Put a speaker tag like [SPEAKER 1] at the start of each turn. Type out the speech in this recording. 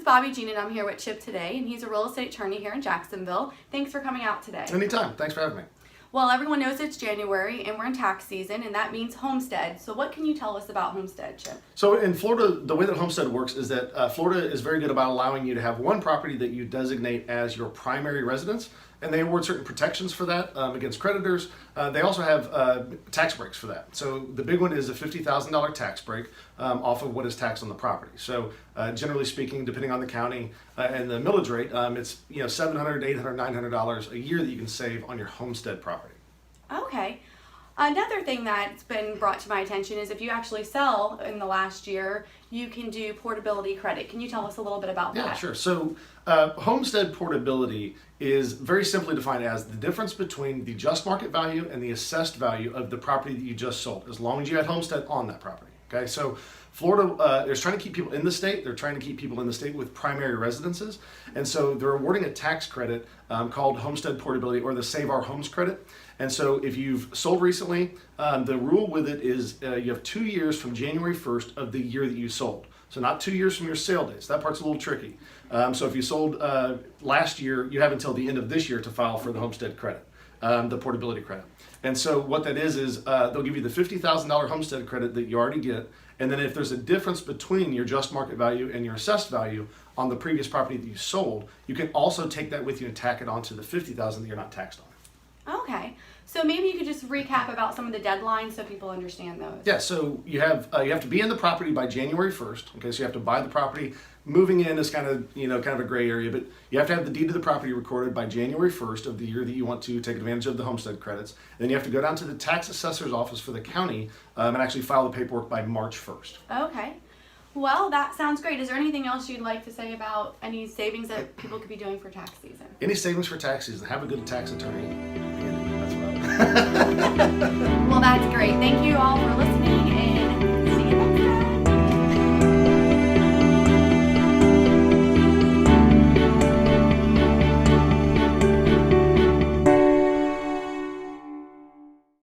[SPEAKER 1] is Bobbie Jean, and I'm here with Chip today, and he's a real estate attorney here in Jacksonville. Thanks for coming out today.
[SPEAKER 2] Anytime. Thanks for having me.
[SPEAKER 1] Well, everyone knows it's January, and we're in tax season, and that means homestead. So what can you tell us about homestead, Chip?
[SPEAKER 2] So in Florida, the way that homestead works is that Florida is very good about allowing you to have one property that you designate as your primary residence, and they award certain protections for that against creditors. They also have tax breaks for that. So the big one is a $50,000 tax break off of what is taxed on the property. So generally speaking, depending on the county and the millage rate, it's $700, $800, $900 a year that you can save on your homestead property.
[SPEAKER 1] Okay. Another thing that's been brought to my attention is if you actually sell in the last year, you can do portability credit. Can you tell us a little bit about that?
[SPEAKER 2] Yeah, sure. So homestead portability is very simply defined as the difference between the just market value and the assessed value of the property that you just sold, as long as you had homestead on that property. Okay, so Florida is trying to keep people in the state. They're trying to keep people in the state with primary residences. And so they're awarding a tax credit called homestead portability, or the Save Our Homes credit. And so if you've sold recently, the rule with it is you have 2 years from January 1st of the year that you sold. So not 2 years from your sale dates. That part's a little tricky. So if you sold last year, you have until the end of this year to file for the homestead credit, the portability credit. And so what that is they'll give you the $50,000 homestead credit that you already get. And then if there's a difference between your just market value and your assessed value on the previous property that you sold, you can also take that with you and tack it onto the $50,000 that you're not taxed on.
[SPEAKER 1] Okay. So maybe you could just recap about some of the deadlines so people understand those.
[SPEAKER 2] Yeah, so you have to be in the property by January 1st. Okay, so you have to buy the property. Moving in is kind of a gray area, but you have to have the deed of the property recorded by January 1st of the year that you want to take advantage of the homestead credits. And then you have to go down to the tax assessor's office for the county and actually file the paperwork by March 1st.
[SPEAKER 1] Okay. Well, that sounds great. Is there anything else you'd like to say about any savings that people could be doing for tax season?
[SPEAKER 2] Any savings for tax season? Have a good tax attorney. That's what I would.
[SPEAKER 1] Well, that's great. Thank you all for listening.